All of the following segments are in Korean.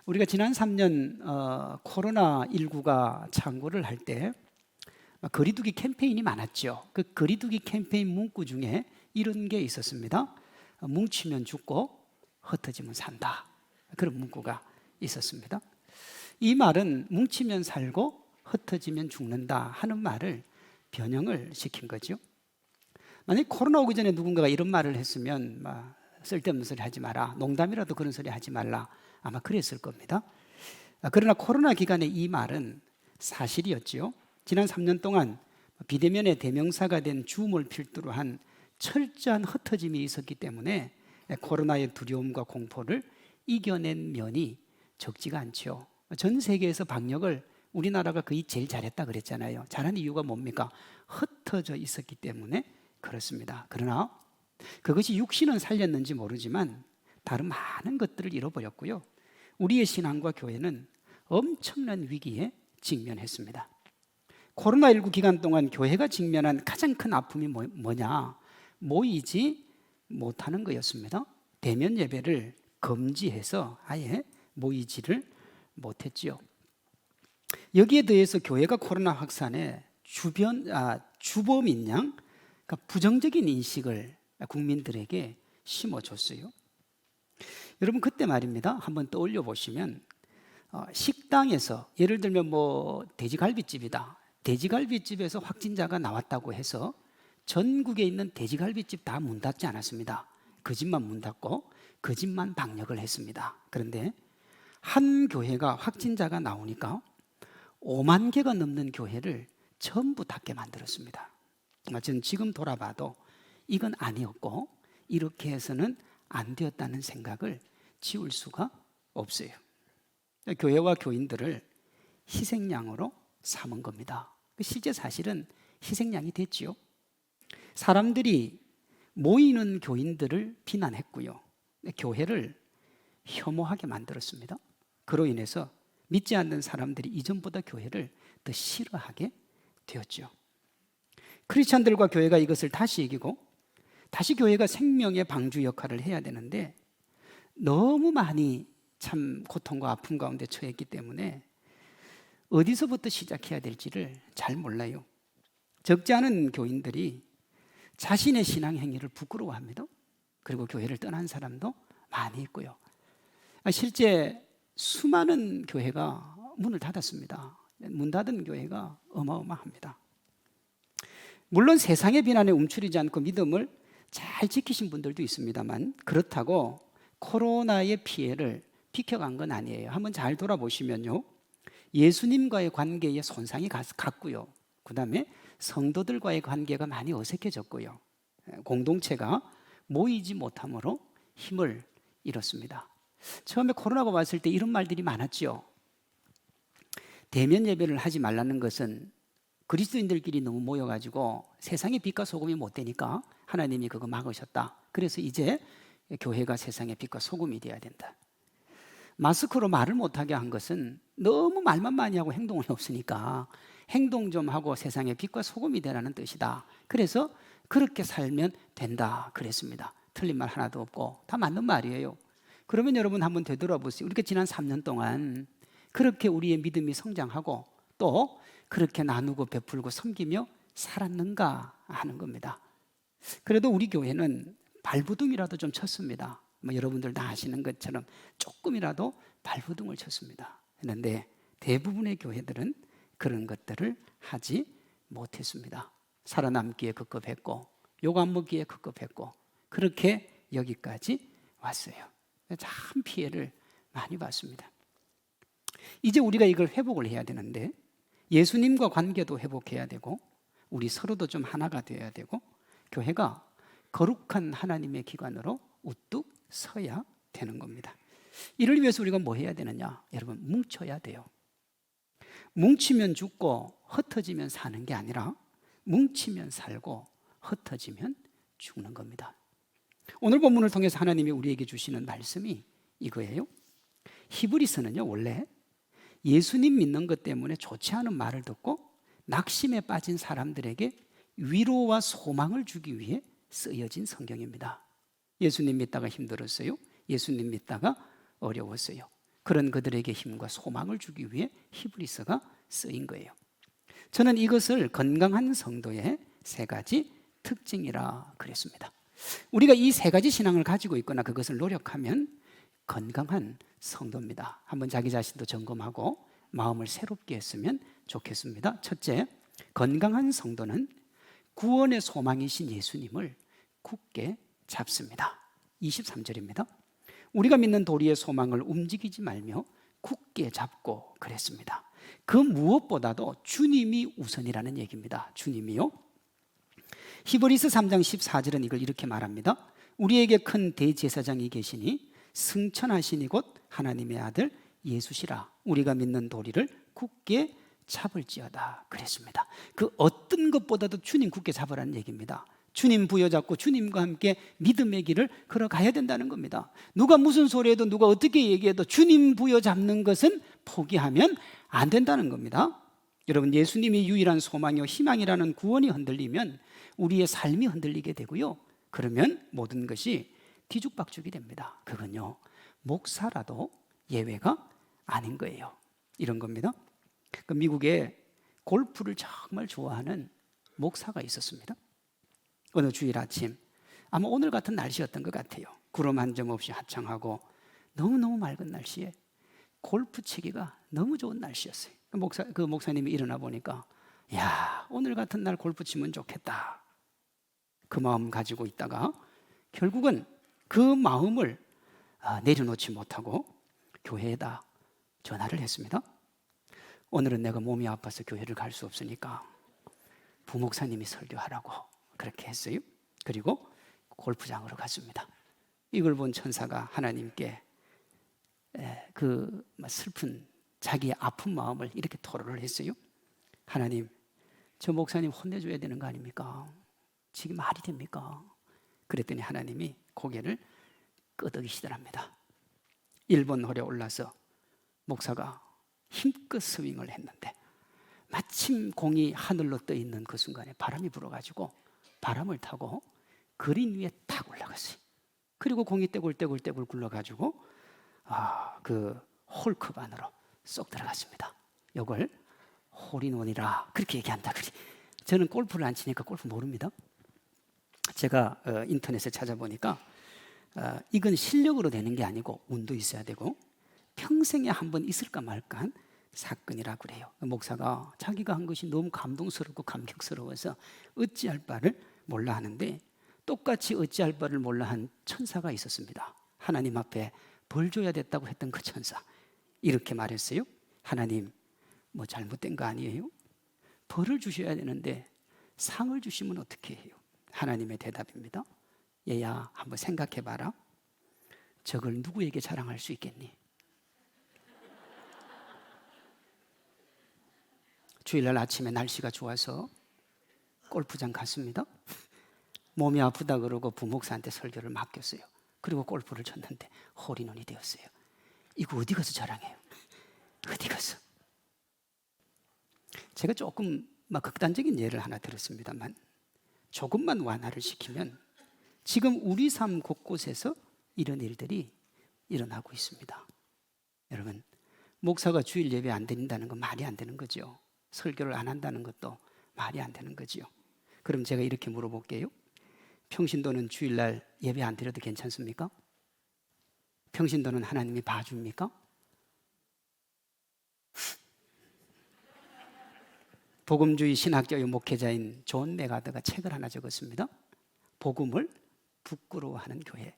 우리가 지난 3년 코로나19가 창궐을 할 때 거리두기 캠페인이 많았죠. 그 거리두기 캠페인 문구 중에 이런 게 있었습니다. 뭉치면 죽고 흩어지면 산다. 그런 문구가 있었습니다. 이 말은 뭉치면 살고 흩어지면 죽는다 하는 말을 변형을 시킨 거죠. 만약 코로나 오기 전에 누군가가 이런 말을 했으면 쓸데없는 소리 하지 마라, 농담이라도 그런 소리 하지 말라, 아마 그랬을 겁니다. 그러나 코로나 기간에 이 말은 사실이었지요. 지난 3년 동안 비대면의 대명사가 된 줌을 필두로 한 철저한 흩어짐이 있었기 때문에 코로나의 두려움과 공포를 이겨낸 면이 적지가 않죠. 전 세계에서 방역을 우리나라가 거의 제일 잘했다 그랬잖아요. 잘한 이유가 뭡니까? 흩어져 있었기 때문에 그렇습니다. 그러나 그것이 육신은 살렸는지 모르지만 다른 많은 것들을 잃어버렸고요. 우리의 신앙과 교회는 엄청난 위기에 직면했습니다. 코로나19 기간 동안 교회가 직면한 가장 큰 아픔이 뭐냐? 모이지 못하는 거였습니다. 대면 예배를 금지해서 아예 모이지를 못했지요. 여기에 더해서 교회가 코로나 확산에 주범인 양, 그러니까 부정적인 인식을 국민들에게 심어줬어요. 여러분, 그때 말입니다. 한번 떠올려 보시면 식당에서 예를 들면 돼지갈비집이다. 돼지갈비집에서 확진자가 나왔다고 해서 전국에 있는 돼지갈비집 다 문 닫지 않았습니다. 그 집만 문 닫고 그 집만 방역을 했습니다. 그런데 한 교회가 확진자가 나오니까 5만 개가 넘는 교회를 전부 닫게 만들었습니다. 저는 지금 돌아봐도 이건 아니었고 이렇게 해서는 안 되었다는 생각을 지울 수가 없어요. 교회와 교인들을 희생양으로 삼은 겁니다. 실제 사실은 희생양이 됐지요. 사람들이 모이는 교인들을 비난했고요. 교회를 혐오하게 만들었습니다. 그로 인해서 믿지 않는 사람들이 이전보다 교회를 더 싫어하게 되었죠. 크리스찬들과 교회가 이것을 다시 이기고 다시 교회가 생명의 방주 역할을 해야 되는데 너무 많이 참 고통과 아픔 가운데 처했기 때문에 어디서부터 시작해야 될지를 잘 몰라요. 적지 않은 교인들이 자신의 신앙 행위를 부끄러워합니다. 그리고 교회를 떠난 사람도 많이 있고요. 실제 수많은 교회가 문을 닫았습니다. 문 닫은 교회가 어마어마합니다. 물론 세상의 비난에 움츠리지 않고 믿음을 잘 지키신 분들도 있습니다만 그렇다고 코로나의 피해를 비켜간 건 아니에요. 한번 잘 돌아보시면요. 예수님과의 관계에 손상이 갔고요. 그 다음에 성도들과의 관계가 많이 어색해졌고요. 공동체가 모이지 못함으로 힘을 잃었습니다. 처음에 코로나가 왔을 때 이런 말들이 많았죠. 대면 예배를 하지 말라는 것은 그리스도인들끼리 너무 모여가지고 세상의 빛과 소금이 못 되니까 하나님이 그거 막으셨다. 그래서 이제 교회가 세상의 빛과 소금이 되어야 된다. 마스크로 말을 못하게 한 것은 너무 말만 많이 하고 행동이 없으니까 행동 좀 하고 세상의 빛과 소금이 되라는 뜻이다. 그래서 그렇게 살면 된다 그랬습니다. 틀린 말 하나도 없고 다 맞는 말이에요. 그러면 여러분 한번 되돌아보세요. 우리가 지난 3년 동안 그렇게 우리의 믿음이 성장하고 또 그렇게 나누고 베풀고 섬기며 살았는가 하는 겁니다. 그래도 우리 교회는 발부둥이라도 좀 쳤습니다. 여러분들 다 아시는 것처럼 조금이라도 발부둥을 쳤습니다. 그런데 대부분의 교회들은 그런 것들을 하지 못했습니다. 살아남기에 급급했고 욕 안 먹기에 급급했고 그렇게 여기까지 왔어요. 참 피해를 많이 봤습니다. 이제 우리가 이걸 회복을 해야 되는데 예수님과 관계도 회복해야 되고 우리 서로도 좀 하나가 되어야 되고 교회가 거룩한 하나님의 기관으로 우뚝 서야 되는 겁니다. 이를 위해서 우리가 뭐 해야 되느냐? 여러분, 뭉쳐야 돼요. 뭉치면 죽고 흩어지면 사는 게 아니라 뭉치면 살고 흩어지면 죽는 겁니다. 오늘 본문을 통해서 하나님이 우리에게 주시는 말씀이 이거예요. 히브리서는요, 원래 예수님 믿는 것 때문에 좋지 않은 말을 듣고 낙심에 빠진 사람들에게 위로와 소망을 주기 위해 쓰여진 성경입니다. 예수님 믿다가 힘들었어요. 예수님 믿다가 어려웠어요. 그런 그들에게 힘과 소망을 주기 위해 히브리서가 쓰인 거예요. 저는 이것을 건강한 성도의 세 가지 특징이라 그랬습니다. 우리가 이 세 가지 신앙을 가지고 있거나 그것을 노력하면 건강한 성도입니다. 한번 자기 자신도 점검하고 마음을 새롭게 했으면 좋겠습니다. 첫째, 건강한 성도는 구원의 소망이신 예수님을 굳게 잡습니다. 23절입니다. 우리가 믿는 도리의 소망을 움직이지 말며 굳게 잡고 그랬습니다. 그 무엇보다도 주님이 우선이라는 얘기입니다. 주님이요. 히브리서 3장 14절은 이걸 이렇게 말합니다. 우리에게 큰 대제사장이 계시니 승천하시니 곧 하나님의 아들 예수시라. 우리가 믿는 도리를 굳게 잡을지어다 그랬습니다. 그 어떤 것보다도 주님 굳게 잡으라는 얘기입니다. 주님 부여잡고 주님과 함께 믿음의 길을 걸어가야 된다는 겁니다. 누가 무슨 소리 해도 누가 어떻게 얘기해도 주님 부여잡는 것은 포기하면 안 된다는 겁니다. 여러분, 예수님이 유일한 소망이요 희망이라는 구원이 흔들리면 우리의 삶이 흔들리게 되고요, 그러면 모든 것이 뒤죽박죽이 됩니다. 그건요, 목사라도 예외가 아닌 거예요. 이런 겁니다. 그 미국에 골프를 정말 좋아하는 목사가 있었습니다. 어느 주일 아침, 아마 오늘 같은 날씨였던 것 같아요. 구름 한 점 없이 화창하고 너무너무 맑은 날씨에 골프 치기가 너무 좋은 날씨였어요. 그 목사님이 일어나 보니까, 야, 오늘 같은 날 골프 치면 좋겠다, 그 마음 가지고 있다가 결국은 그 마음을 내려놓지 못하고 교회에다 전화를 했습니다. 오늘은 내가 몸이 아파서 교회를 갈 수 없으니까 부목사님이 설교하라고 그렇게 했어요. 그리고 골프장으로 갔습니다. 이걸 본 천사가 하나님께 그 슬픈 자기의 아픈 마음을 이렇게 토로를 했어요. 하나님, 저 목사님 혼내줘야 되는 거 아닙니까? 지금 말이 됩니까? 그랬더니 하나님이 고개를 끄덕이시더랍니다. 1번 홀에 올라서 목사가 힘껏 스윙을 했는데 마침 공이 하늘로 떠 있는 그 순간에 바람이 불어가지고 바람을 타고 그린 위에 탁 올라갔어요. 그리고 공이 떼굴떼굴 굴러가지고 그 홀컵 안으로 쏙 들어갔습니다. 이걸 홀인원이라 그렇게 얘기한다. 저는 골프를 안 치니까 골프 모릅니다. 제가 인터넷에 찾아보니까 이건 실력으로 되는 게 아니고 운도 있어야 되고 평생에 한 번 있을까 말까 한 사건이라고 그래요. 목사가 자기가 한 것이 너무 감동스럽고 감격스러워서 어찌할 바를 몰라 하는데, 똑같이 어찌할 바를 몰라 한 천사가 있었습니다. 하나님 앞에 벌 줘야 됐다고 했던 그 천사, 이렇게 말했어요. 하나님, 뭐 잘못된 거 아니에요? 벌을 주셔야 되는데 상을 주시면 어떻게 해요? 하나님의 대답입니다. 얘야, 한번 생각해봐라. 저걸 누구에게 자랑할 수 있겠니? 주일날 아침에 날씨가 좋아서 골프장 갔습니다. 몸이 아프다 그러고 부목사한테 설교를 맡겼어요. 그리고 골프를 쳤는데 홀인원이 되었어요. 이거 어디 가서 자랑해요? 어디 가서? 제가 조금 극단적인 예를 하나 들었습니다만, 조금만 완화를 시키면 지금 우리 삶 곳곳에서 이런 일들이 일어나고 있습니다. 여러분, 목사가 주일 예배 안 드린다는 건 말이 안 되는 거죠. 설교를 안 한다는 것도 말이 안 되는 거죠. 그럼 제가 이렇게 물어볼게요. 평신도는 주일날 예배 안 드려도 괜찮습니까? 평신도는 하나님이 봐줍니까? 복음주의 신학교의 목회자인 존 메가더가 책을 하나 적었습니다. 복음을 부끄러워하는 교회.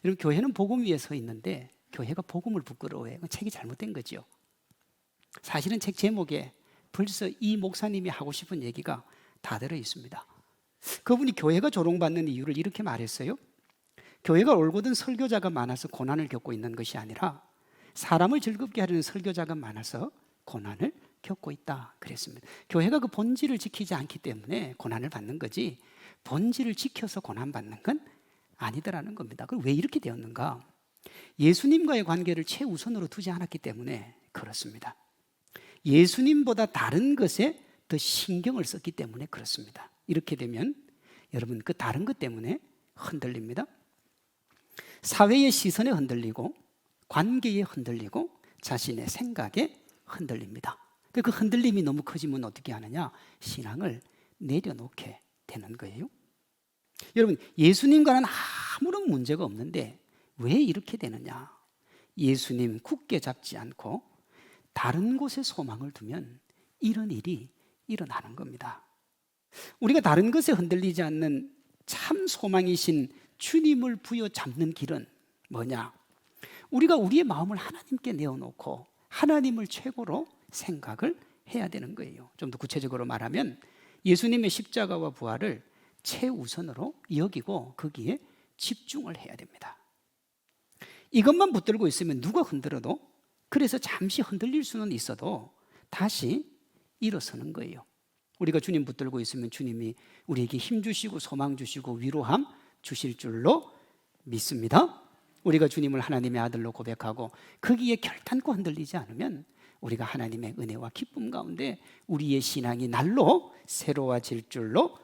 여러분, 교회는 복음 위에 서 있는데 교회가 복음을 부끄러워해요. 책이 잘못된 거죠. 사실은 책 제목에 벌써 이 목사님이 하고 싶은 얘기가 다 들어 있습니다. 그분이 교회가 조롱받는 이유를 이렇게 말했어요. 교회가 올곧은 설교자가 많아서 고난을 겪고 있는 것이 아니라 사람을 즐겁게 하려는 설교자가 많아서 고난을 겪고 있다 그랬습니다. 교회가 그 본질을 지키지 않기 때문에 고난을 받는 거지, 본질을 지켜서 고난받는 건 아니더라는 겁니다. 그럼 왜 이렇게 되었는가? 예수님과의 관계를 최우선으로 두지 않았기 때문에 그렇습니다. 예수님보다 다른 것에 더 신경을 썼기 때문에 그렇습니다. 이렇게 되면 여러분, 그 다른 것 때문에 흔들립니다. 사회의 시선에 흔들리고 관계에 흔들리고 자신의 생각에 흔들립니다. 그 흔들림이 너무 커지면 어떻게 하느냐? 신앙을 내려놓게 되는 거예요. 여러분, 예수님과는 아무런 문제가 없는데 왜 이렇게 되느냐? 예수님 굳게 잡지 않고 다른 곳에 소망을 두면 이런 일이 일어나는 겁니다. 우리가 다른 것에 흔들리지 않는 참 소망이신 주님을 부여잡는 길은 뭐냐? 우리가 우리의 마음을 하나님께 내어놓고 하나님을 최고로 생각을 해야 되는 거예요. 좀 더 구체적으로 말하면 예수님의 십자가와 부활을 최우선으로 여기고 거기에 집중을 해야 됩니다. 이것만 붙들고 있으면 누가 흔들어도, 그래서 잠시 흔들릴 수는 있어도 다시 일어서는 거예요. 우리가 주님 붙들고 있으면 주님이 우리에게 힘 주시고 소망 주시고 위로함 주실 줄로 믿습니다. 우리가 주님을 하나님의 아들로 고백하고 거기에 결단코 흔들리지 않으면 우리가 하나님의 은혜와 기쁨 가운데 우리의 신앙이 날로 새로워질 줄로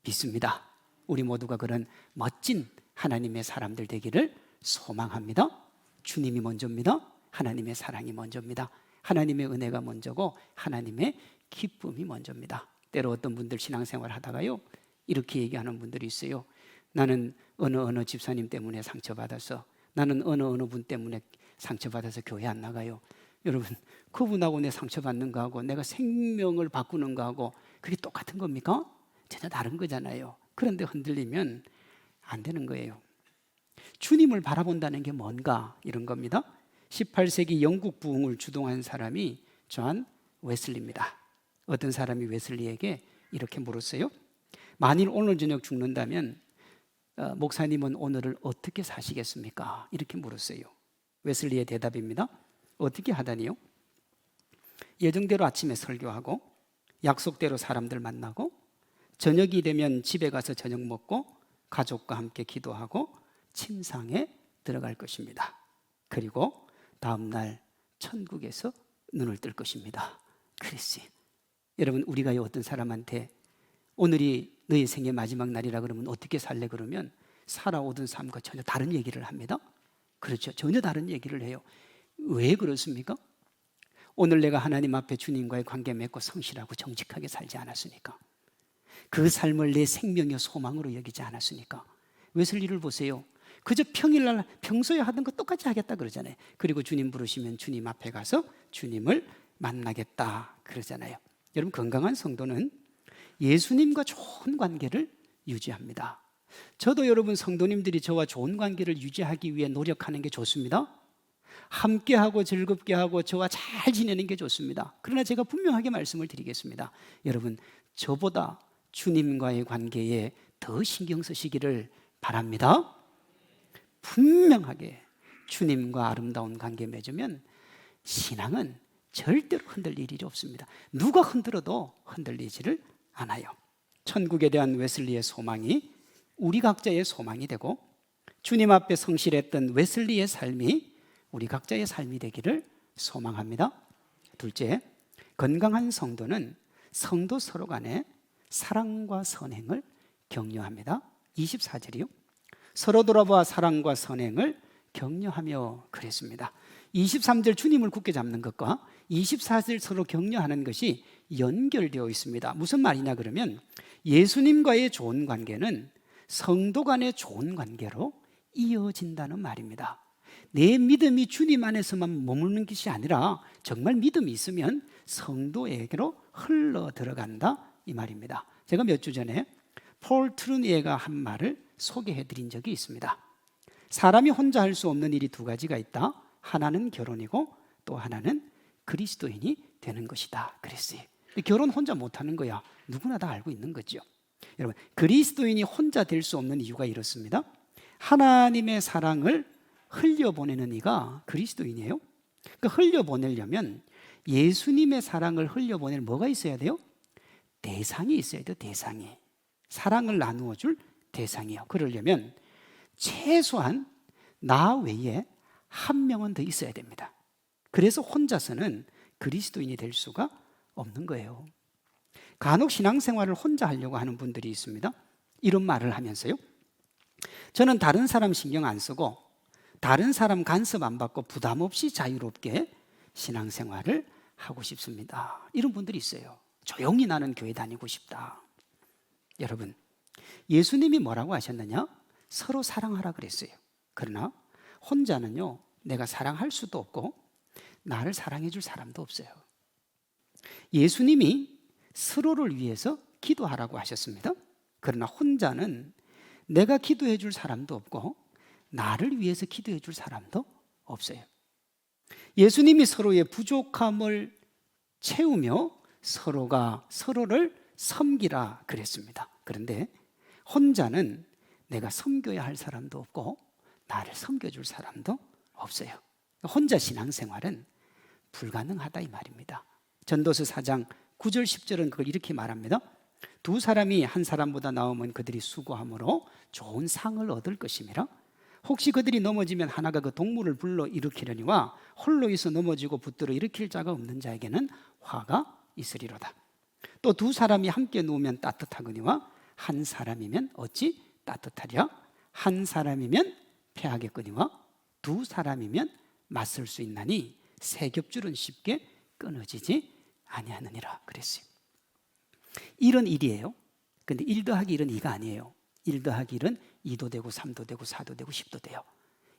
믿습니다. 우리 모두가 그런 멋진 하나님의 사람들 되기를 소망합니다. 주님이 먼저입니다. 하나님의 사랑이 먼저입니다. 하나님의 은혜가 먼저고 하나님의 기쁨이 먼저입니다. 때로 어떤 분들 신앙생활 하다가요, 이렇게 얘기하는 분들이 있어요. 나는 어느 집사님 때문에 상처받아서, 나는 어느 분 때문에 상처받아서 교회 안 나가요. 여러분, 그분하고 내 상처받는 거하고 내가 생명을 바꾸는 거하고 그게 똑같은 겁니까? 전혀 다른 거잖아요. 그런데 흔들리면 안 되는 거예요. 주님을 바라본다는 게 뭔가, 이런 겁니다. 18세기 영국 부흥을 주동한 사람이 존 웨슬리입니다. 어떤 사람이 웨슬리에게 이렇게 물었어요. 만일 오늘 저녁 죽는다면 목사님은 오늘을 어떻게 사시겠습니까? 이렇게 물었어요. 웨슬리의 대답입니다. 어떻게 하다니요? 예정대로 아침에 설교하고 약속대로 사람들 만나고 저녁이 되면 집에 가서 저녁 먹고 가족과 함께 기도하고 침상에 들어갈 것입니다. 그리고 다음날 천국에서 눈을 뜰 것입니다. 그랬어요. 여러분, 우리가 어떤 사람한테 오늘이 너의 생의 마지막 날이라 그러면 어떻게 살래? 그러면 살아오던 삶과 전혀 다른 얘기를 합니다. 그렇죠. 전혀 다른 얘기를 해요. 왜 그렇습니까? 오늘 내가 하나님 앞에 주님과의 관계 맺고 성실하고 정직하게 살지 않았으니까. 그 삶을 내 생명의 소망으로 여기지 않았으니까. 웨슬리를 보세요. 그저 평일날 평소에 하던 거 똑같이 하겠다 그러잖아요. 그리고 주님 부르시면 주님 앞에 가서 주님을 만나겠다 그러잖아요. 여러분, 건강한 성도는 예수님과 좋은 관계를 유지합니다. 저도 여러분 성도님들이 저와 좋은 관계를 유지하기 위해 노력하는 게 좋습니다. 함께하고 즐겁게 하고 저와 잘 지내는 게 좋습니다. 그러나 제가 분명하게 말씀을 드리겠습니다. 여러분, 저보다 주님과의 관계에 더 신경 쓰시기를 바랍니다. 분명하게 주님과 아름다운 관계 맺으면 신앙은 절대로 흔들릴 일이 없습니다. 누가 흔들어도 흔들리지를 않아요. 천국에 대한 웨슬리의 소망이 우리 각자의 소망이 되고 주님 앞에 성실했던 웨슬리의 삶이 우리 각자의 삶이 되기를 소망합니다. 둘째, 건강한 성도는 성도 서로 간에 사랑과 선행을 격려합니다. 24절이요. 서로 돌아봐 사랑과 선행을 격려하며 그랬습니다. 23절 주님을 굳게 잡는 것과 24절 서로 격려하는 것이 연결되어 있습니다. 무슨 말이냐 그러면 예수님과의 좋은 관계는 성도 간의 좋은 관계로 이어진다는 말입니다. 내 믿음이 주님 안에서만 머무는 것이 아니라 정말 믿음이 있으면 성도에게로 흘러 들어간다 이 말입니다. 제가 몇 주 전에 폴 트루니에가 한 말을 소개해 드린 적이 있습니다. 사람이 혼자 할 수 없는 일이 두 가지가 있다. 하나는 결혼이고 또 하나는 그리스도인이 되는 것이다 그랬어요. 결혼 혼자 못하는 거야. 누구나 다 알고 있는 거죠. 여러분, 그리스도인이 혼자 될 수 없는 이유가 이렇습니다. 하나님의 사랑을 흘려보내는 이가 그리스도인이에요. 그러니까 흘려보내려면 예수님의 사랑을 흘려보낼 뭐가 있어야 돼요? 대상이 있어야 돼요. 대상이. 사랑을 나누어 줄 대상이요. 그러려면 최소한 나 외에 한 명은 더 있어야 됩니다. 그래서 혼자서는 그리스도인이 될 수가 없는 거예요. 간혹 신앙생활을 혼자 하려고 하는 분들이 있습니다. 이런 말을 하면서요. 저는 다른 사람 신경 안 쓰고 다른 사람 간섭 안 받고 부담 없이 자유롭게 신앙생활을 하고 싶습니다. 이런 분들이 있어요. 조용히 나는 교회 다니고 싶다. 여러분, 예수님이 뭐라고 하셨느냐? 서로 사랑하라 그랬어요. 그러나 혼자는요, 내가 사랑할 수도 없고 나를 사랑해 줄 사람도 없어요. 예수님이 서로를 위해서 기도하라고 하셨습니다. 그러나 혼자는 내가 기도해 줄 사람도 없고 나를 위해서 기도해 줄 사람도 없어요. 예수님이 서로의 부족함을 채우며 서로가 서로를 섬기라 그랬습니다. 그런데 혼자는 내가 섬겨야 할 사람도 없고 나를 섬겨줄 사람도 없어요. 혼자 신앙생활은 불가능하다 이 말입니다. 전도서 4장 9절 10절은 그걸 이렇게 말합니다. 두 사람이 한 사람보다 나으면 그들이 수고함으로 좋은 상을 얻을 것이미라. 혹시 그들이 넘어지면 하나가 그 동물을 불러 일으키려니와 홀로 있어 넘어지고 붙들어 일으킬 자가 없는 자에게는 화가 있으리로다. 또 두 사람이 함께 누우면 따뜻하거니와 한 사람이면 어찌 따뜻하랴. 한 사람이면 패하겠거니와 두 사람이면 맞설 수 있나니 세 겹줄은 쉽게 끊어지지 아니하느니라 그랬어요. 이런 일이에요. 근데 1 더하기 1은 2가 아니에요. 1 더하기 1은 2도 되고 3도 되고 4도 되고 10도 돼요.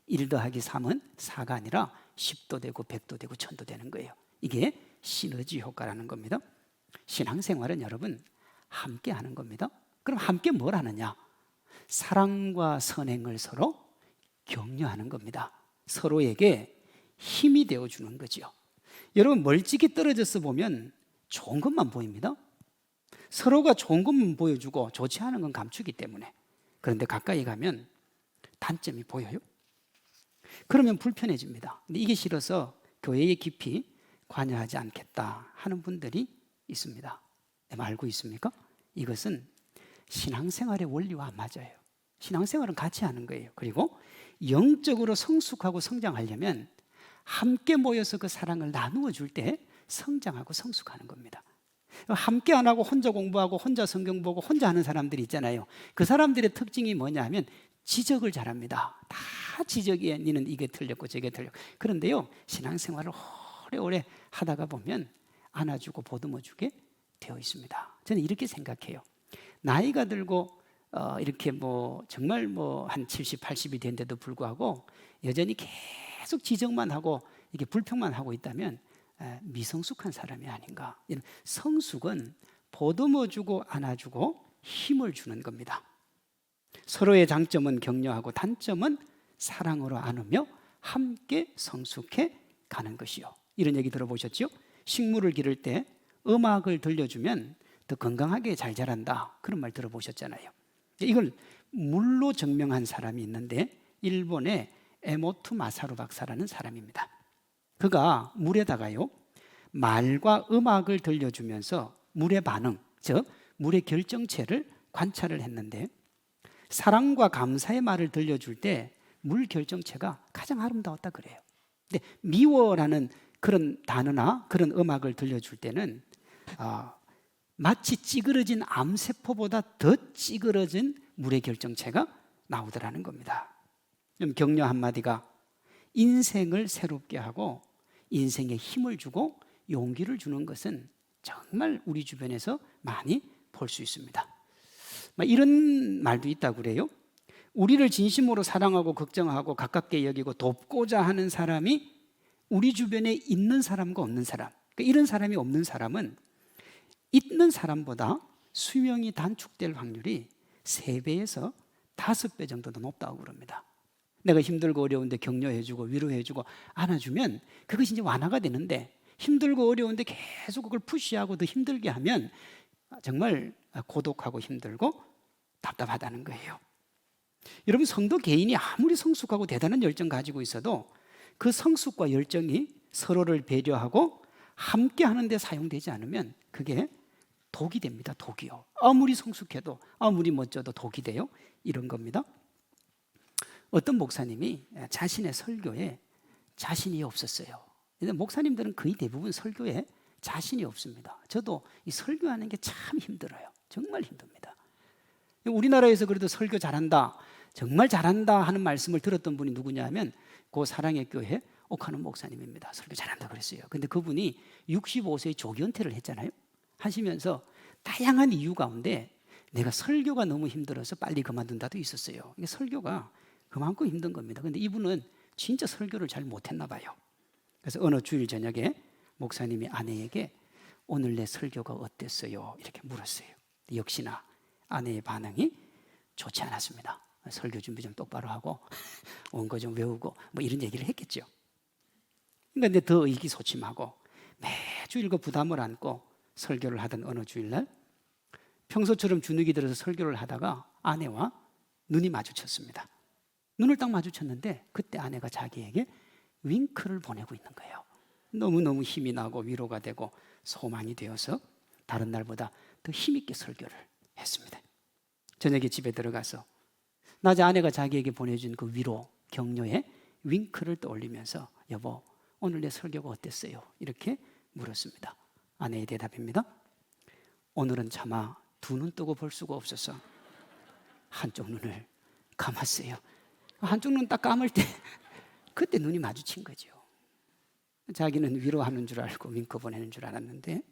1 더하기 3은 4가 아니라 10도 되고 100도 되고 1000도 되는 거예요. 이게 시너지 효과라는 겁니다. 신앙생활은 여러분 함께 하는 겁니다. 그럼 함께 뭘 하느냐? 사랑과 선행을 서로 격려하는 겁니다. 서로에게 힘이 되어주는 거죠. 여러분 멀찍이 떨어져서 보면 좋은 것만 보입니다. 서로가 좋은 것만 보여주고 좋지 않은 건 감추기 때문에. 그런데 가까이 가면 단점이 보여요. 그러면 불편해집니다. 근데 이게 싫어서 교회에 깊이 관여하지 않겠다 하는 분들이 있습니다. 알고 있습니까? 이것은 신앙생활의 원리와 안 맞아요. 신앙생활은 같이 하는 거예요. 그리고 영적으로 성숙하고 성장하려면 함께 모여서 그 사랑을 나누어 줄 때 성장하고 성숙하는 겁니다. 함께 안 하고 혼자 공부하고 혼자 성경 보고 혼자 하는 사람들이 있잖아요. 그 사람들의 특징이 뭐냐 하면 지적을 잘합니다. 다 지적이에요. 니는 이게 틀렸고 저게 틀렸고. 그런데요, 신앙생활을 오래오래 하다가 보면 안아주고 보듬어주게 되어 있습니다. 저는 이렇게 생각해요. 나이가 들고 이렇게 정말 한 70, 80이 된데도 불구하고 여전히 계속 지적만 하고 이게 불평만 하고 있다면 미성숙한 사람이 아닌가. 성숙은 보듬어주고 안아주고 힘을 주는 겁니다. 서로의 장점은 격려하고 단점은 사랑으로 안으며 함께 성숙해 가는 것이요. 이런 얘기 들어보셨죠? 식물을 기를 때 음악을 들려주면 더 건강하게 잘 자란다. 그런 말 들어보셨잖아요. 이걸 물로 증명한 사람이 있는데 일본의 에모투 마사루 박사라는 사람입니다. 그가 물에다가요 말과 음악을 들려주면서 물의 반응, 즉 물의 결정체를 관찰을 했는데 사랑과 감사의 말을 들려줄 때 물 결정체가 가장 아름다웠다 그래요. 근데 미워라는 그런 단어나 그런 음악을 들려줄 때는 마치 찌그러진 암세포보다 더 찌그러진 물의 결정체가 나오더라는 겁니다. 격려 한마디가 인생을 새롭게 하고 인생에 힘을 주고 용기를 주는 것은 정말 우리 주변에서 많이 볼 수 있습니다. 이런 말도 있다고 그래요. 우리를 진심으로 사랑하고 걱정하고 가깝게 여기고 돕고자 하는 사람이 우리 주변에 있는 사람과 없는 사람, 이런 사람이 없는 사람은 있는 사람보다 수명이 단축될 확률이 3배에서 5배 정도 더 높다고 그럽니다. 내가 힘들고 어려운데 격려해주고 위로해주고 안아주면 그것이 이제 완화가 되는데 힘들고 어려운데 계속 그걸 푸시하고 더 힘들게 하면 정말 고독하고 힘들고 답답하다는 거예요. 여러분 성도 개인이 아무리 성숙하고 대단한 열정 가지고 있어도 그 성숙과 열정이 서로를 배려하고 함께 하는 데 사용되지 않으면 그게 독이 됩니다. 독이요. 아무리 성숙해도 아무리 멋져도 독이 돼요. 이런 겁니다. 어떤 목사님이 자신의 설교에 자신이 없었어요. 근데 목사님들은 거의 대부분 설교에 자신이 없습니다. 저도 이 설교하는 게 참 힘들어요. 정말 힘듭니다. 우리나라에서 그래도 설교 잘한다, 정말 잘한다 하는 말씀을 들었던 분이 누구냐 하면 그 사랑의 교회 옥하는 목사님입니다. 설교 잘한다 그랬어요. 근데 그분이 65세에 조기 은퇴를 했잖아요. 하시면서 다양한 이유 가운데 내가 설교가 너무 힘들어서 빨리 그만둔다도 있었어요. 이게 설교가 그만큼 힘든 겁니다. 근데 이분은 진짜 설교를 잘 못했나 봐요. 그래서 어느 주일 저녁에 목사님이 아내에게 오늘 내 설교가 어땠어요? 이렇게 물었어요. 역시나 아내의 반응이 좋지 않았습니다. 설교 준비 좀 똑바로 하고 온 거 좀 외우고 뭐 이런 얘기를 했겠죠. 그런데 더 의기소침하고 매주일 그 부담을 안고 설교를 하던 어느 주일날 평소처럼 주눅이 들어서 설교를 하다가 아내와 눈이 마주쳤습니다. 눈을 딱 마주쳤는데 그때 아내가 자기에게 윙크를 보내고 있는 거예요. 너무너무 힘이 나고 위로가 되고 소망이 되어서 다른 날보다 더 힘있게 설교를 했습니다. 저녁에 집에 들어가서 낮에 아내가 자기에게 보내준 그 위로, 격려의 윙크를 떠올리면서 여보, 오늘 내 설교가 어땠어요? 이렇게 물었습니다. 아내의 대답입니다. 오늘은 차마 두 눈 뜨고 볼 수가 없어서 한쪽 눈을 감았어요. 한쪽 눈 딱 감을 때 그때 눈이 마주친 거죠. 자기는 위로하는 줄 알고 윙크 보내는 줄 알았는데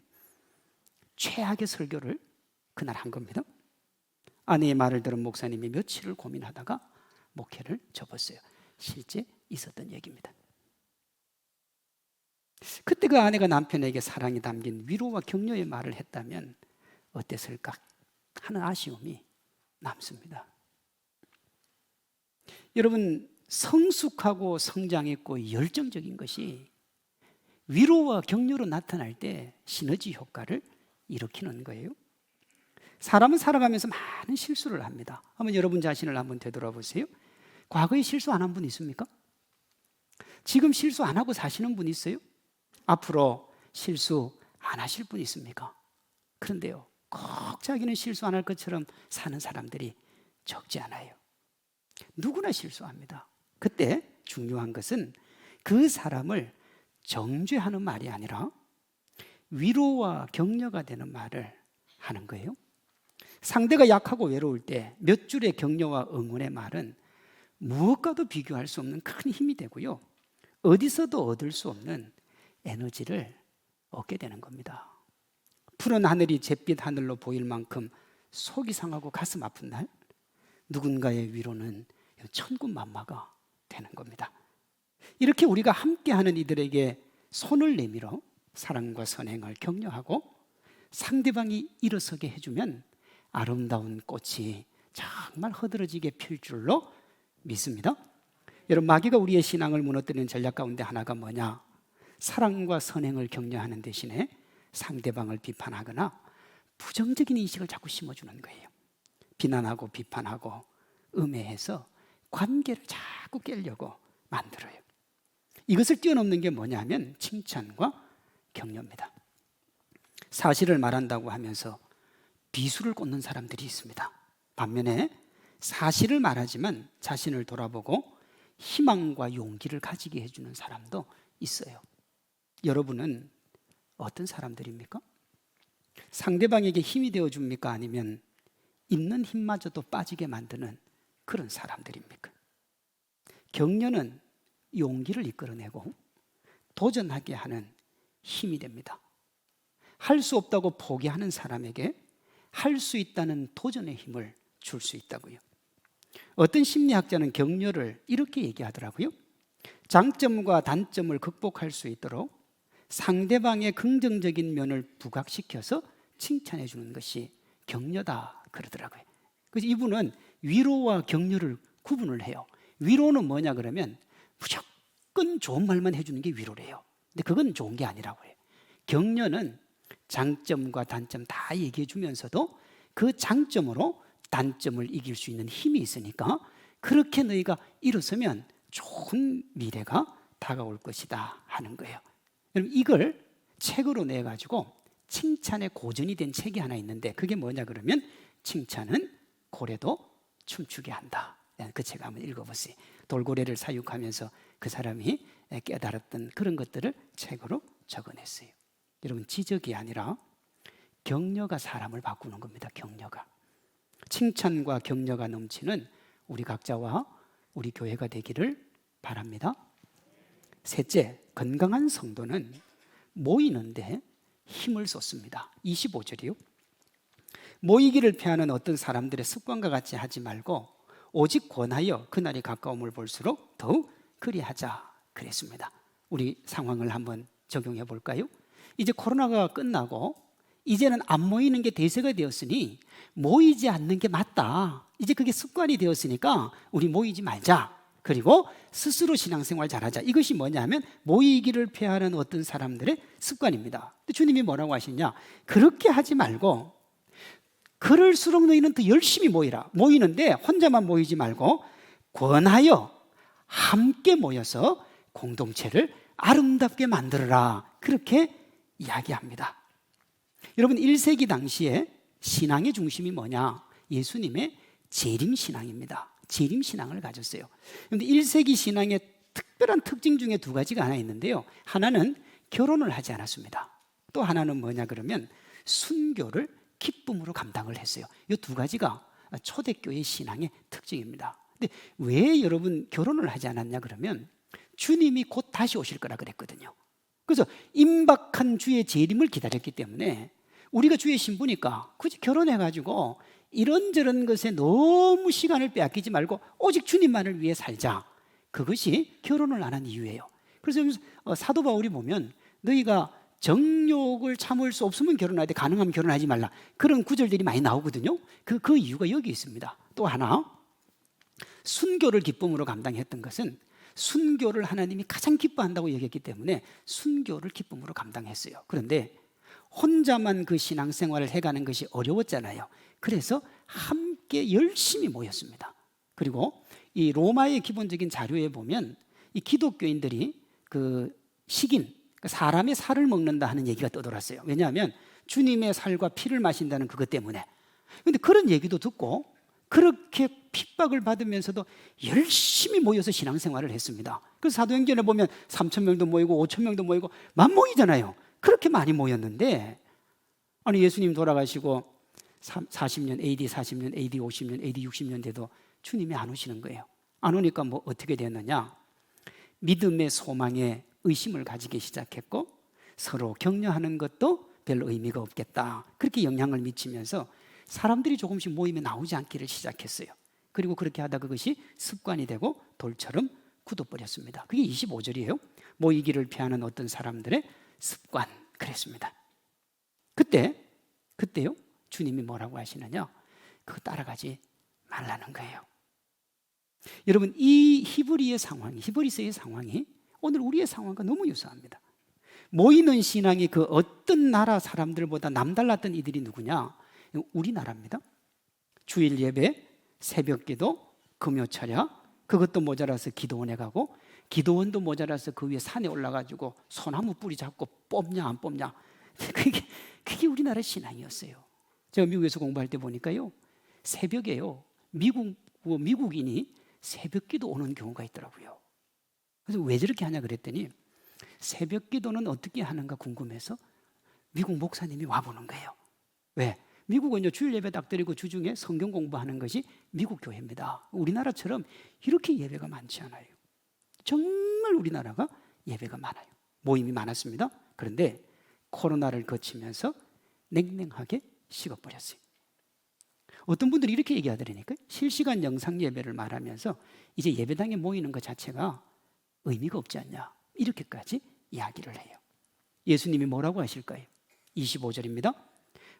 최악의 설교를 그날 한 겁니다. 아내의 말을 들은 목사님이 며칠을 고민하다가 목회를 접었어요. 실제 있었던 얘기입니다. 그때 그 아내가 남편에게 사랑이 담긴 위로와 격려의 말을 했다면 어땠을까 하는 아쉬움이 남습니다. 여러분, 성숙하고 성장했고 열정적인 것이 위로와 격려로 나타날 때 시너지 효과를 일으키는 거예요. 사람은 살아가면서 많은 실수를 합니다. 한번 여러분 자신을 한번 되돌아보세요. 과거에 실수 안 한 분 있습니까? 지금 실수 안 하고 사시는 분 있어요? 앞으로 실수 안 하실 분 있습니까? 그런데요, 꼭 자기는 실수 안 할 것처럼 사는 사람들이 적지 않아요. 누구나 실수합니다. 그때 중요한 것은 그 사람을 정죄하는 말이 아니라 위로와 격려가 되는 말을 하는 거예요. 상대가 약하고 외로울 때 몇 줄의 격려와 응원의 말은 무엇과도 비교할 수 없는 큰 힘이 되고요. 어디서도 얻을 수 없는 에너지를 얻게 되는 겁니다. 푸른 하늘이 잿빛 하늘로 보일 만큼 속이 상하고 가슴 아픈 날, 누군가의 위로는 천군만마가 되는 겁니다. 이렇게 우리가 함께하는 이들에게 손을 내밀어 사랑과 선행을 격려하고 상대방이 일어서게 해주면 아름다운 꽃이 정말 허드러지게 필 줄로 믿습니다. 여러분, 마귀가 우리의 신앙을 무너뜨리는 전략 가운데 하나가 뭐냐? 사랑과 선행을 격려하는 대신에 상대방을 비판하거나 부정적인 인식을 자꾸 심어주는 거예요. 비난하고 비판하고 음해해서 관계를 자꾸 깨려고 만들어요. 이것을 뛰어넘는 게 뭐냐면 칭찬과 격려입니다. 사실을 말한다고 하면서 비수를 꽂는 사람들이 있습니다. 반면에 사실을 말하지만 자신을 돌아보고 희망과 용기를 가지게 해주는 사람도 있어요. 여러분은 어떤 사람들입니까? 상대방에게 힘이 되어줍니까? 아니면 있는 힘마저도 빠지게 만드는 그런 사람들입니까? 격려는 용기를 이끌어내고 도전하게 하는 힘이 됩니다. 할 수 없다고 포기하는 사람에게 할 수 있다는 도전의 힘을 줄 수 있다고요. 어떤 심리학자는 격려를 이렇게 얘기하더라고요. 장점과 단점을 극복할 수 있도록 상대방의 긍정적인 면을 부각시켜서 칭찬해 주는 것이 격려다 그러더라고요. 그래서 이분은 위로와 격려를 구분을 해요. 위로는 뭐냐 그러면 무조건 좋은 말만 해주는 게 위로래요. 근데 그건 좋은 게 아니라고 해요. 격려는 장점과 단점 다 얘기해 주면서도 그 장점으로 단점을 이길 수 있는 힘이 있으니까 그렇게 너희가 일어서면 좋은 미래가 다가올 것이다 하는 거예요. 여러분, 이걸 책으로 내가지고 칭찬의 고전이 된 책이 하나 있는데 그게 뭐냐 그러면 칭찬은 고래도 춤추게 한다. 그 책 한번 읽어보세요. 돌고래를 사육하면서 그 사람이 깨달았던 그런 것들을 책으로 적어냈어요. 여러분, 지적이 아니라 격려가 사람을 바꾸는 겁니다. 격려가. 칭찬과 격려가 넘치는 우리 각자와 우리 교회가 되기를 바랍니다. 셋째, 건강한 성도는 모이는데 힘을 쏟습니다. 25절이요. 모이기를 피하는 어떤 사람들의 습관과 같이 하지 말고 오직 권하여 그날이 가까움을 볼수록 더욱 그리하자 그랬습니다. 우리 상황을 한번 적용해 볼까요? 이제 코로나가 끝나고 이제는 안 모이는 게 대세가 되었으니 모이지 않는 게 맞다. 이제 그게 습관이 되었으니까 우리 모이지 말자. 그리고 스스로 신앙생활 잘하자. 이것이 뭐냐면 모이기를 피하는 어떤 사람들의 습관입니다. 근데 주님이 뭐라고 하시냐? 그렇게 하지 말고 그럴수록 너희는 더 열심히 모이라. 모이는데 혼자만 모이지 말고 권하여 함께 모여서 공동체를 아름답게 만들어라. 그렇게 이야기합니다. 여러분 1세기 당시에 신앙의 중심이 뭐냐? 예수님의 재림신앙입니다. 재림신앙을 가졌어요. 그런데 1세기 신앙의 특별한 특징 중에 두 가지가 하나 있는데요. 하나는 결혼을 하지 않았습니다. 또 하나는 뭐냐 그러면 순교를 기쁨으로 감당을 했어요. 이 두 가지가 초대교회 신앙의 특징입니다. 근데 왜 여러분 결혼을 하지 않았냐 그러면 주님이 곧 다시 오실 거라 그랬거든요. 그래서 임박한 주의 재림을 기다렸기 때문에 우리가 주의 신부니까 굳이 결혼해가지고 이런저런 것에 너무 시간을 빼앗기지 말고 오직 주님만을 위해 살자. 그것이 결혼을 안 한 이유예요. 그래서 사도 바울이 보면 너희가 정욕을 참을 수 없으면 결혼하되 가능하면 결혼하지 말라. 그런 구절들이 많이 나오거든요. 그 이유가 여기 있습니다. 또 하나, 순교를 기쁨으로 감당했던 것은 순교를 하나님이 가장 기뻐한다고 여겼기 때문에 순교를 기쁨으로 감당했어요. 그런데 혼자만 그 신앙생활을 해가는 것이 어려웠잖아요. 그래서 함께 열심히 모였습니다. 그리고 이 로마의 기본적인 자료에 보면 이 기독교인들이 그 식인, 사람의 살을 먹는다 하는 얘기가 떠돌았어요. 왜냐하면 주님의 살과 피를 마신다는 그것 때문에. 그런데 그런 얘기도 듣고 그렇게 핍박을 받으면서도 열심히 모여서 신앙생활을 했습니다. 그래서 사도행전에 보면 3,000명도 모이고 5,000명도 모이고 만 모이잖아요. 그렇게 많이 모였는데 아니 예수님 돌아가시고 40년, AD 40년, AD 50년, AD 60년 돼도 주님이 안 오시는 거예요. 안 오니까 뭐 어떻게 됐느냐? 믿음의 소망에 의심을 가지기 시작했고 서로 격려하는 것도 별 의미가 없겠다. 그렇게 영향을 미치면서 사람들이 조금씩 모임에 나오지 않기를 시작했어요. 그리고 그렇게 하다 그것이 습관이 되고 돌처럼 굳어버렸습니다. 그게 25절이에요. 모이기를 피하는 어떤 사람들의 습관 그랬습니다. 그때요 주님이 뭐라고 하시느냐? 그거 따라가지 말라는 거예요. 여러분 이 히브리서의 상황이 오늘 우리의 상황과 너무 유사합니다. 모이는 신앙이 그 어떤 나라 사람들보다 남달랐던 이들이 누구냐? 우리나라입니다. 주일 예배, 새벽기도, 금요철야 그것도 모자라서 기도원에 가고 기도원도 모자라서 그 위에 산에 올라가지고 소나무 뿌리 잡고 뽑냐 안 뽑냐 그게 우리나라 신앙이었어요. 제가 미국에서 공부할 때 보니까요 새벽에요 미국인이 새벽기도 오는 경우가 있더라고요. 그래서 왜 저렇게 하냐 그랬더니 새벽기도는 어떻게 하는가 궁금해서 미국 목사님이 와보는 거예요. 왜? 미국은요 주일 예배 딱 드리고 주중에 성경 공부하는 것이 미국 교회입니다. 우리나라처럼 이렇게 예배가 많지 않아요. 정말 우리나라가 예배가 많아요. 모임이 많았습니다. 그런데 코로나를 거치면서 냉랭하게 식어버렸어요. 어떤 분들이 이렇게 얘기하더라니까요. 실시간 영상 예배를 말하면서 이제 예배당에 모이는 것 자체가 의미가 없지 않냐 이렇게까지 이야기를 해요. 예수님이 뭐라고 하실까요? 25절입니다.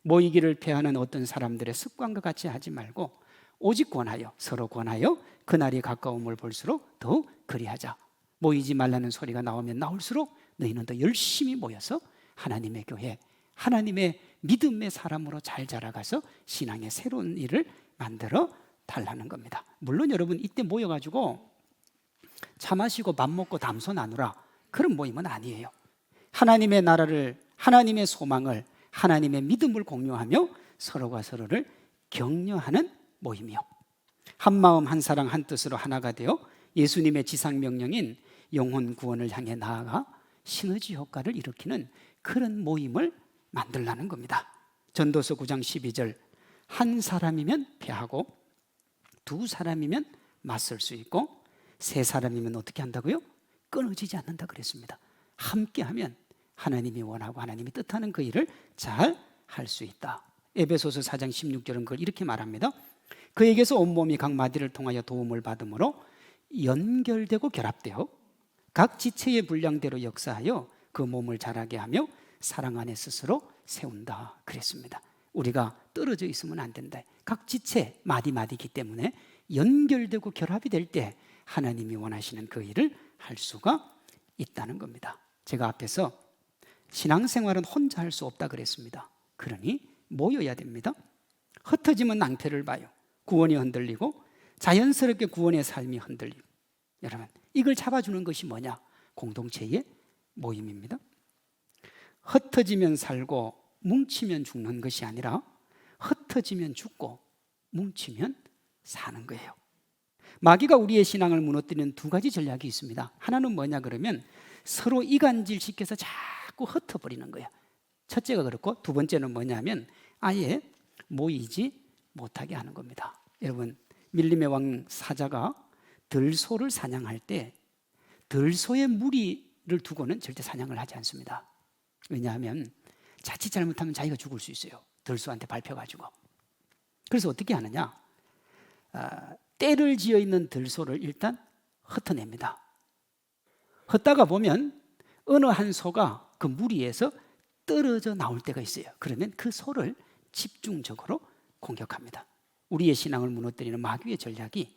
모이기를 피하는 어떤 사람들의 습관과 같이 하지 말고 오직 권하여 서로 권하여 그날이 가까움을 볼수록 더욱 그리하자. 모이지 말라는 소리가 나오면 나올수록 너희는 더 열심히 모여서 하나님의 교회, 하나님의 믿음의 사람으로 잘 자라가서 신앙의 새로운 일을 만들어 달라는 겁니다. 물론 여러분 이때 모여가지고 차 마시고 밥 먹고 담소 나누라 그런 모임은 아니에요. 하나님의 나라를, 하나님의 소망을, 하나님의 믿음을 공유하며 서로가 서로를 격려하는 모임이요. 한 마음 한 사랑 한 뜻으로 하나가 되어 예수님의 지상명령인 영혼 구원을 향해 나아가 시너지 효과를 일으키는 그런 모임을 만들라는 겁니다. 전도서 9장 12절 한 사람이면 패하고 두 사람이면 맞설 수 있고 세 사람이면 어떻게 한다고요? 끊어지지 않는다 그랬습니다. 함께하면 하나님이 원하고 하나님이 뜻하는 그 일을 잘 할 수 있다. 에베소서 4장 16절은 그걸 이렇게 말합니다. 그에게서 온몸이 각 마디를 통하여 도움을 받음으로 연결되고 결합되어 각 지체의 분량대로 역사하여 그 몸을 자라게 하며 사랑 안에 스스로 세운다 그랬습니다. 우리가 떨어져 있으면 안 된다. 각 지체 마디마디이기 때문에 연결되고 결합이 될 때 하나님이 원하시는 그 일을 할 수가 있다는 겁니다. 제가 앞에서 신앙생활은 혼자 할 수 없다 그랬습니다. 그러니 모여야 됩니다. 흩어지면 낭패를 봐요. 구원이 흔들리고 자연스럽게 구원의 삶이 흔들리고. 여러분, 이걸 잡아주는 것이 뭐냐? 공동체의 모임입니다. 흩어지면 살고 뭉치면 죽는 것이 아니라 흩어지면 죽고 뭉치면 사는 거예요. 마귀가 우리의 신앙을 무너뜨리는 두 가지 전략이 있습니다. 하나는 뭐냐 그러면 서로 이간질 시켜서 자꾸 흩어버리는 거예요. 첫째가 그렇고 두 번째는 뭐냐면 아예 모이지 못하게 하는 겁니다. 여러분, 밀림의 왕 사자가 들소를 사냥할 때 들소의 무리를 두고는 절대 사냥을 하지 않습니다. 왜냐하면 자칫 잘못하면 자기가 죽을 수 있어요. 들소한테 밟혀가지고. 그래서 어떻게 하느냐? 떼를 지어 있는 들소를 일단 흩어냅니다. 흩다가 보면 어느 한 소가 그 무리에서 떨어져 나올 때가 있어요. 그러면 그 소를 집중적으로 공격합니다. 우리의 신앙을 무너뜨리는 마귀의 전략이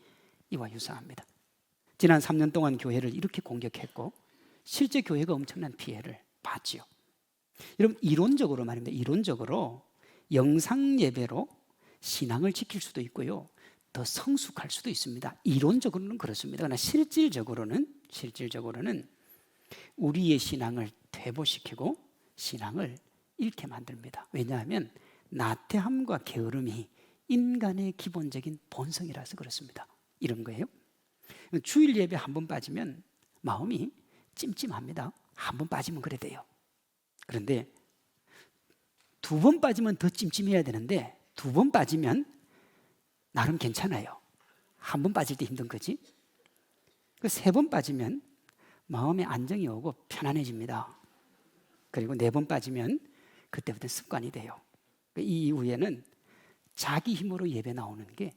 이와 유사합니다. 지난 3년 동안 교회를 이렇게 공격했고 실제 교회가 엄청난 피해를 봤지요. 여러분, 이론적으로 말입니다. 이론적으로 영상 예배로 신앙을 지킬 수도 있고요. 더 성숙할 수도 있습니다. 이론적으로는 그렇습니다. 그러나 실질적으로는 우리의 신앙을 퇴보시키고 신앙을 잃게 만듭니다. 왜냐하면 나태함과 게으름이 인간의 기본적인 본성이라서 그렇습니다. 이런 거예요. 주일 예배 한 번 빠지면 마음이 찜찜합니다. 한 번 빠지면 그래 돼요. 그런데 두 번 빠지면 더 찜찜해야 되는데 두 번 빠지면 나름 괜찮아요. 한 번 빠질 때 힘든 거지. 세 번 빠지면 마음에 안정이 오고 편안해집니다. 그리고 네 번 빠지면 그때부터 습관이 돼요. 이 이후에는 자기 힘으로 예배 나오는 게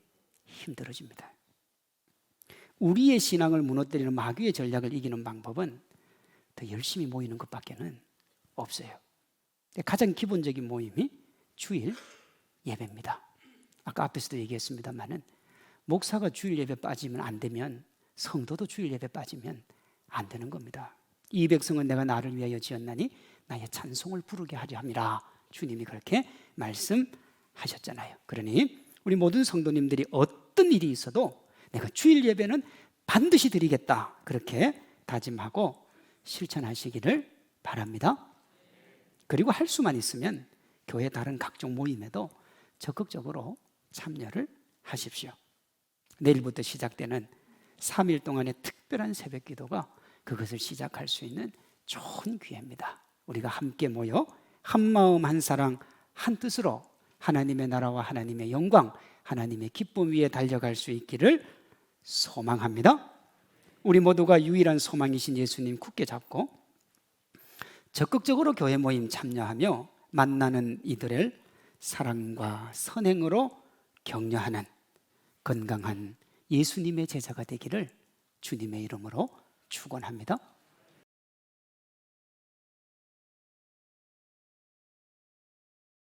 힘들어집니다. 우리의 신앙을 무너뜨리는 마귀의 전략을 이기는 방법은 더 열심히 모이는 것밖에는 없어요. 가장 기본적인 모임이 주일 예배입니다. 아까 앞에서도 얘기했습니다만은 목사가 주일 예배 빠지면 안 되면 성도도 주일 예배 빠지면 안 되는 겁니다. 이 백성은 내가 나를 위하여 지었나니 나의 찬송을 부르게 하려 함이라. 주님이 그렇게 말씀하셨잖아요. 그러니 우리 모든 성도님들이 어떤 일이 있어도 내가 주일 예배는 반드시 드리겠다. 그렇게 다짐하고 실천하시기를 바랍니다. 그리고 할 수만 있으면 교회 다른 각종 모임에도 적극적으로 참여를 하십시오. 내일부터 시작되는 3일 동안의 특별한 새벽 기도가 그것을 시작할 수 있는 좋은 기회입니다. 우리가 함께 모여 한 마음 한 사랑 한 뜻으로 하나님의 나라와 하나님의 영광, 하나님의 기쁨 위에 달려갈 수 있기를 소망합니다. 우리 모두가 유일한 소망이신 예수님 굳게 잡고 적극적으로 교회 모임 참여하며 만나는 이들을 사랑과 선행으로 격려하는 건강한 예수님의 제자가 되기를 주님의 이름으로 축원합니다.